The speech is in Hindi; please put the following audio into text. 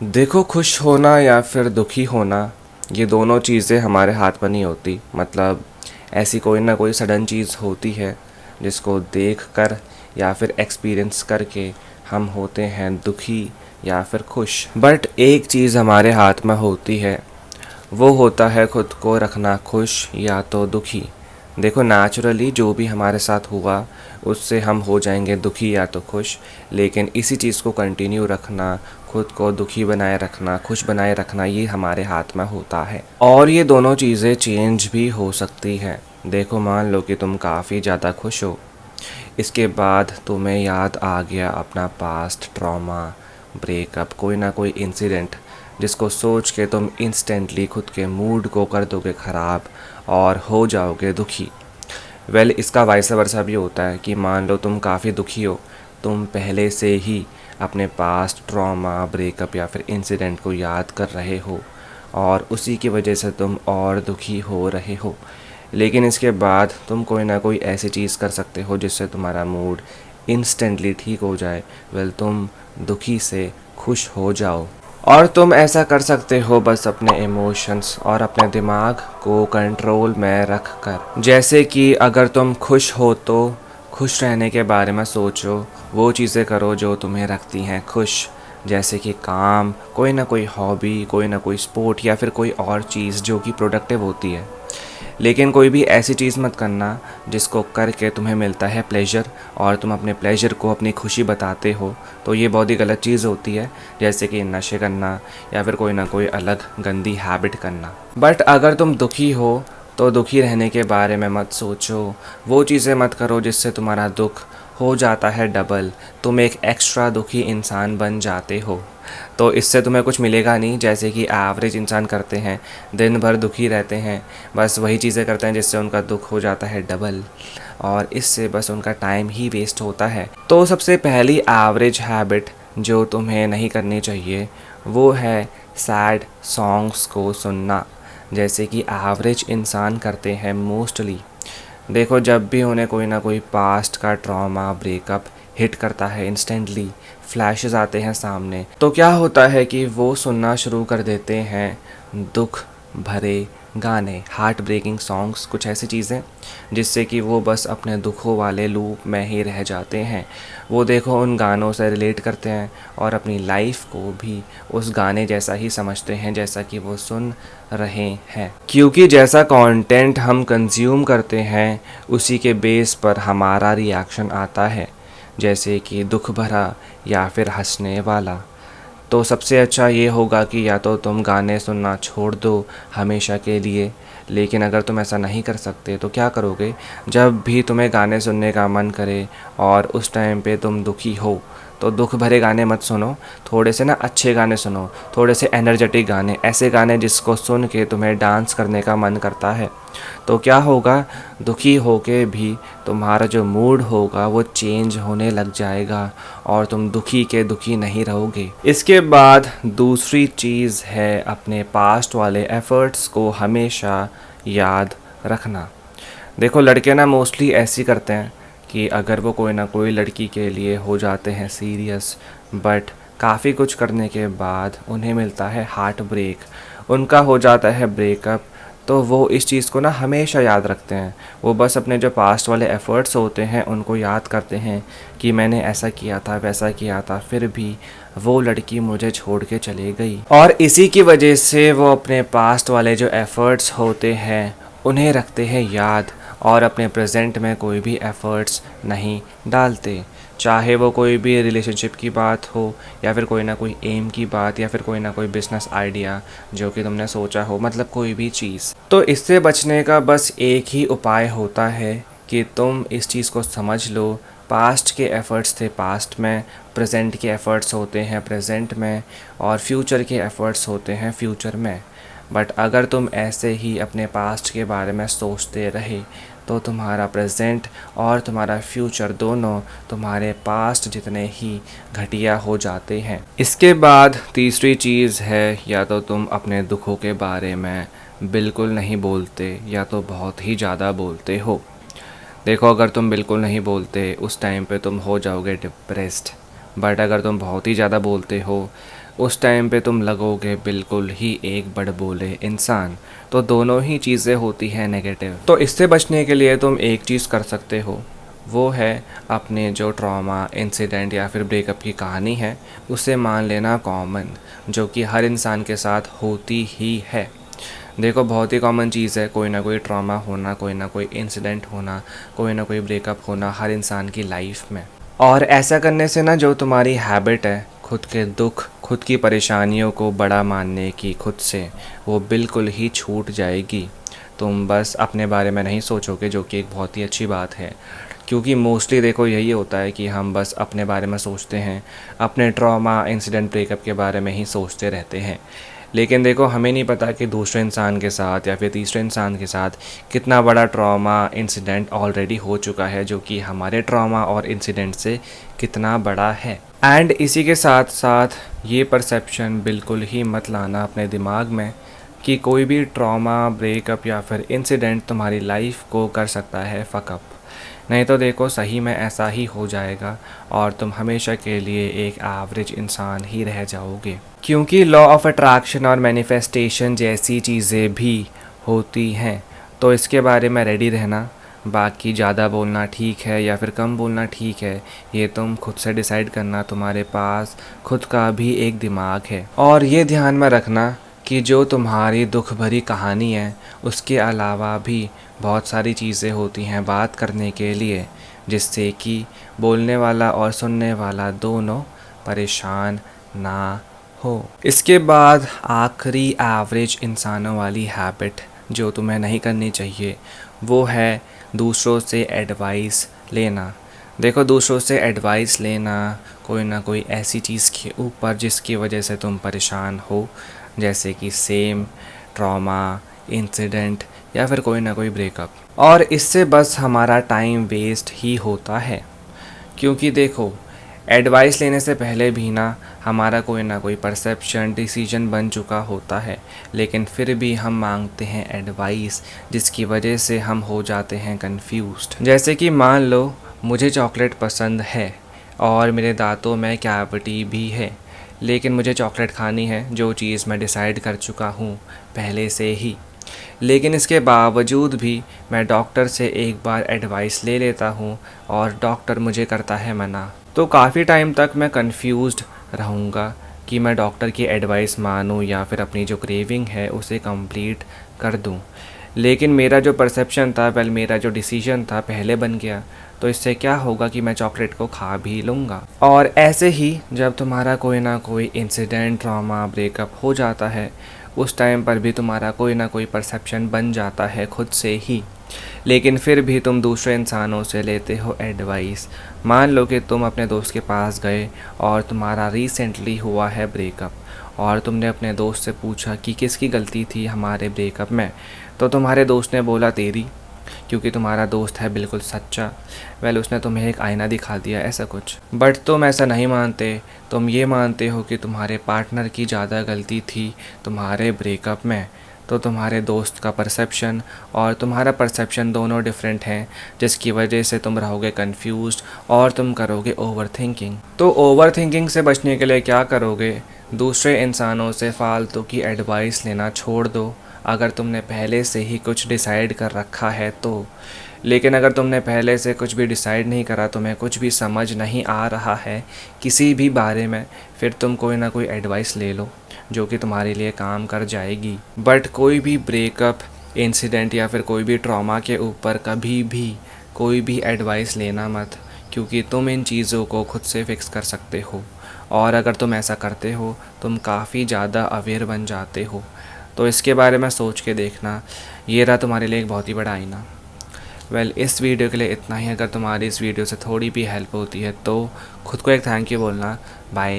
देखो, खुश होना या फिर दुखी होना, ये दोनों चीज़ें हमारे हाथ में नहीं होती। मतलब ऐसी कोई ना कोई सडन चीज़ होती है जिसको देख कर या फिर एक्सपीरियंस करके हम होते हैं दुखी या फिर खुश। बट एक चीज़ हमारे हाथ में होती है, वो होता है खुद को रखना खुश या तो दुखी। देखो, नेचुरली जो भी हमारे साथ हुआ उससे हम हो जाएंगे दुखी या तो खुश, लेकिन इसी चीज़ को कंटिन्यू रखना, खुद को दुखी बनाए रखना, खुश बनाए रखना, ये हमारे हाथ में होता है। और ये दोनों चीज़ें चेंज भी हो सकती हैं। देखो, मान लो कि तुम काफ़ी ज़्यादा खुश हो, इसके बाद तुम्हें याद आ गया अपना पास्ट ट्रॉमा, ब्रेकअप, कोई ना कोई इंसिडेंट जिसको सोच के तुम इंस्टेंटली खुद के मूड को कर दोगे ख़राब और हो जाओगे दुखी। वेल, इसका वाइस वर्सा भी होता है कि मान लो तुम काफ़ी दुखी हो, तुम पहले से ही अपने पास्ट ट्रॉमा, ब्रेकअप या फिर इंसिडेंट को याद कर रहे हो और उसी की वजह से तुम और दुखी हो रहे हो। लेकिन इसके बाद तुम कोई ना कोई ऐसी चीज़ कर सकते हो जिससे तुम्हारा मूड इंस्टेंटली ठीक हो जाए। वेल, तुम दुखी से खुश हो जाओ। और तुम ऐसा कर सकते हो बस अपने इमोशंस और अपने दिमाग को कंट्रोल में रख कर। जैसे कि अगर तुम खुश हो तो खुश रहने के बारे में सोचो, वो चीज़ें करो जो तुम्हें रखती हैं खुश। जैसे कि काम, कोई ना कोई हॉबी, कोई ना कोई स्पोर्ट या फिर कोई और चीज़ जो कि प्रोडक्टिव होती है। लेकिन कोई भी ऐसी चीज़ मत करना जिसको करके तुम्हें मिलता है प्लेजर और तुम अपने प्लेजर को अपनी खुशी बताते हो, तो ये बहुत ही गलत चीज़ होती है। जैसे कि नशे करना या फिर कोई ना कोई अलग गंदी हैबिट करना। बट अगर तुम दुखी हो तो दुखी रहने के बारे में मत सोचो, वो चीज़ें मत करो जिससे तुम्हारा दुख हो जाता है डबल, तुम एक एक्स्ट्रा दुखी इंसान बन जाते हो। तो इससे तुम्हें कुछ मिलेगा नहीं। जैसे कि एवरेज इंसान करते हैं, दिन भर दुखी रहते हैं, बस वही चीज़ें करते हैं जिससे उनका दुख हो जाता है डबल, और इससे बस उनका टाइम ही वेस्ट होता है। तो सबसे पहली एवरेज हैबिट जो तुम्हें नहीं करनी चाहिए वो है सैड सॉन्ग्स को सुनना, जैसे कि एवरेज इंसान करते हैं मोस्टली। देखो, जब भी उन्हें कोई ना कोई पास्ट का ट्रॉमा, ब्रेकअप हिट करता है, इंस्टेंटली फ्लैशेस आते हैं सामने, तो क्या होता है कि वो सुनना शुरू कर देते हैं दुख भरे गाने, हार्ट ब्रेकिंग सॉन्ग्स, कुछ ऐसी चीज़ें जिससे कि वो बस अपने दुखों वाले लूप में ही रह जाते हैं। वो देखो उन गानों से रिलेट करते हैं और अपनी लाइफ को भी उस गाने जैसा ही समझते हैं जैसा कि वो सुन रहे हैं। क्योंकि जैसा कंटेंट हम कंज्यूम करते हैं उसी के बेस पर हमारा रिएक्शन आता है, जैसे कि दुख भरा या फिर हंसने वाला। तो सबसे अच्छा ये होगा कि या तो तुम गाने सुनना छोड़ दो हमेशा के लिए। लेकिन अगर तुम ऐसा नहीं कर सकते तो क्या करोगे, जब भी तुम्हें गाने सुनने का मन करे और उस टाइम पे तुम दुखी हो तो दुख भरे गाने मत सुनो, थोड़े से ना अच्छे गाने सुनो, थोड़े से एनर्जेटिक गाने, ऐसे गाने जिसको सुन के तुम्हें डांस करने का मन करता है। तो क्या होगा, दुखी होके भी तुम्हारा जो मूड होगा वो चेंज होने लग जाएगा और तुम दुखी के दुखी नहीं रहोगे। इसके बाद दूसरी चीज़ है अपने पास्ट वाले एफ़र्ट्स को हमेशा याद रखना। देखो, लड़के ना मोस्टली ऐसी करते हैं कि अगर वो कोई ना कोई लड़की के लिए हो जाते हैं सीरियस, बट काफ़ी कुछ करने के बाद उन्हें मिलता है हार्ट ब्रेक, उनका हो जाता है ब्रेकअप, तो वो इस चीज़ को ना हमेशा याद रखते हैं। वो बस अपने जो पास्ट वाले एफ़र्ट्स होते हैं उनको याद करते हैं कि मैंने ऐसा किया था, वैसा किया था, फिर भी वो लड़की मुझे छोड़ के चली गई। और इसी की वजह से वो अपने पास्ट वाले जो एफ़र्ट्स होते हैं उन्हें रखते हैं याद और अपने प्रेजेंट में कोई भी एफ़र्ट्स नहीं डालते। चाहे वो कोई भी रिलेशनशिप की बात हो या फिर कोई ना कोई एम की बात या फिर कोई ना कोई बिजनेस आइडिया जो कि तुमने सोचा हो, मतलब कोई भी चीज़। तो इससे बचने का बस एक ही उपाय होता है कि तुम इस चीज़ को समझ लो, पास्ट के एफ़र्ट्स थे पास्ट में, प्रेजेंट के एफ़र्ट्स होते हैं प्रेजेंट में, और फ्यूचर के एफ़र्ट्स होते हैं फ्यूचर में। बट अगर तुम ऐसे ही अपने पास्ट के बारे में सोचते रहे तो तुम्हारा प्रेजेंट और तुम्हारा फ्यूचर दोनों तुम्हारे पास्ट जितने ही घटिया हो जाते हैं। इसके बाद तीसरी चीज़ है, या तो तुम अपने दुखों के बारे में बिल्कुल नहीं बोलते या तो बहुत ही ज़्यादा बोलते हो। देखो, अगर तुम बिल्कुल नहीं बोलते उस टाइम पे तुम हो जाओगे डिप्रेस्ड, बट अगर तुम बहुत ही ज़्यादा बोलते हो उस टाइम पे तुम लगोगे बिल्कुल ही एक बड़बोले इंसान। तो दोनों ही चीज़ें होती हैं नेगेटिव। तो इससे बचने के लिए तुम एक चीज़ कर सकते हो, वो है अपने जो ट्रॉमा, इंसिडेंट या फिर ब्रेकअप की कहानी है उसे मान लेना कॉमन, जो कि हर इंसान के साथ होती ही है। देखो बहुत ही कॉमन चीज़ है, कोई ना कोई ट्रॉमा होना, कोई ना कोई इंसिडेंट होना, कोई ना कोई ब्रेकअप होना हर इंसान की लाइफ में। और ऐसा करने से ना जो तुम्हारी हैबिट है खुद के दुख, खुद की परेशानियों को बड़ा मानने की खुद से, वो बिल्कुल ही छूट जाएगी। तुम बस अपने बारे में नहीं सोचोगे, जो कि एक बहुत ही अच्छी बात है। क्योंकि मोस्टली देखो यही होता है कि हम बस अपने बारे में सोचते हैं, अपने ट्रॉमा, इंसिडेंट, ब्रेकअप के बारे में ही सोचते रहते हैं। लेकिन देखो हमें नहीं पता कि दूसरे इंसान के साथ या फिर तीसरे इंसान के साथ कितना बड़ा ट्रॉमा, इंसिडेंट ऑलरेडी हो चुका है, जो कि हमारे ट्रॉमा और इंसिडेंट से कितना बड़ा है। एंड इसी के साथ साथ ये परसेप्शन बिल्कुल ही मत लाना अपने दिमाग में कि कोई भी ट्रॉमा, ब्रेकअप या फिर इंसिडेंट तुम्हारी लाइफ को कर सकता है फकअप। नहीं तो देखो सही में ऐसा ही हो जाएगा और तुम हमेशा के लिए एक एवरेज इंसान ही रह जाओगे। क्योंकि लॉ ऑफ अट्रैक्शन और मैनिफेस्टेशन जैसी चीज़ें भी होती हैं, तो इसके बारे में रेडी रहना। बाकी ज़्यादा बोलना ठीक है या फिर कम बोलना ठीक है, ये तुम खुद से डिसाइड करना। तुम्हारे पास खुद का भी एक दिमाग है। और ये ध्यान में रखना कि जो तुम्हारी दुख भरी कहानी है उसके अलावा भी बहुत सारी चीज़ें होती हैं बात करने के लिए, जिससे कि बोलने वाला और सुनने वाला दोनों परेशान ना हो। इसके बाद आखिरी एवरेज इंसानों वाली हैबिट जो तुम्हें नहीं करनी चाहिए, वो है दूसरों से एडवाइस लेना। देखो दूसरों से एडवाइस लेना कोई ना कोई ऐसी चीज़ के ऊपर जिसकी वजह से तुम परेशान हो, जैसे कि सेम ट्रॉमा, इंसिडेंट या फिर कोई ना कोई ब्रेकअप। और इससे बस हमारा टाइम वेस्ट ही होता है। क्योंकि देखो एडवाइस लेने से पहले भी ना हमारा कोई ना कोई परसेप्शन, डिसीजन बन चुका होता है, लेकिन फिर भी हम मांगते हैं एडवाइस, जिसकी वजह से हम हो जाते हैं कंफ्यूज्ड। जैसे कि मान लो मुझे चॉकलेट पसंद है और मेरे दांतों में कैविटी भी है, लेकिन मुझे चॉकलेट खानी है, जो चीज़ मैं डिसाइड कर चुका हूँ पहले से ही। लेकिन इसके बावजूद भी मैं डॉक्टर से एक बार एडवाइस ले लेता हूँ और डॉक्टर मुझे करता है मना। तो काफ़ी टाइम तक मैं कंफ्यूज्ड रहूँगा कि मैं डॉक्टर की एडवाइस मानूँ या फिर अपनी जो क्रेविंग है उसे कंप्लीट कर दूँ। लेकिन मेरा जो परसेप्शन था, मेरा जो डिसीजन था पहले बन गया, तो इससे क्या होगा कि मैं चॉकलेट को खा भी लूँगा। और ऐसे ही जब तुम्हारा कोई ना कोई इंसिडेंट, ट्रॉमा, ब्रेकअप हो जाता है, उस टाइम पर भी तुम्हारा कोई ना कोई परसेप्शन बन जाता है खुद से ही, लेकिन फिर भी तुम दूसरे इंसानों से लेते हो एडवाइस। मान लो कि तुम अपने दोस्त के पास गए और तुम्हारा रिसेंटली हुआ है ब्रेकअप, और तुमने अपने दोस्त से पूछा कि किसकी गलती थी हमारे ब्रेकअप में, तो तुम्हारे दोस्त ने बोला तेरी, क्योंकि तुम्हारा दोस्त है बिल्कुल सच्चा। उसने तुम्हें एक आईना दिखा दिया, ऐसा कुछ। बट तुम ऐसा नहीं मानते, तुम ये मानते हो कि तुम्हारे पार्टनर की ज़्यादा गलती थी तुम्हारे ब्रेकअप में। तो तुम्हारे दोस्त का परसेप्शन और तुम्हारा परसेप्शन दोनों डिफरेंट हैं, जिसकी वजह से तुम रहोगे कंफ्यूज्ड और तुम करोगे ओवर थिंकिंग। तो ओवर थिंकिंग से बचने के लिए क्या करोगे? दूसरे इंसानों से फालतू की एडवाइस लेना छोड़ दो, अगर तुमने पहले से ही कुछ डिसाइड कर रखा है तो। लेकिन अगर तुमने पहले से कुछ भी डिसाइड नहीं करा, तुम्हें कुछ भी समझ नहीं आ रहा है किसी भी बारे में, फिर तुम कोई ना कोई एडवाइस ले लो जो कि तुम्हारे लिए काम कर जाएगी। बट कोई भी ब्रेकअप, इंसिडेंट या फिर कोई भी ट्रॉमा के ऊपर कभी भी कोई भी एडवाइस लेना मत, क्योंकि तुम इन चीज़ों को खुद से फिक्स कर सकते हो। और अगर तुम ऐसा करते हो तुम काफ़ी ज़्यादा अवेयर बन जाते हो। तो इसके बारे में सोच के देखना। ये रहा तुम्हारे लिए एक बहुत ही बड़ा आईना। इस वीडियो के लिए इतना ही। अगर तुम्हारी इस वीडियो से थोड़ी भी हेल्प होती है तो खुद को एक थैंक यू बोलना। बाय।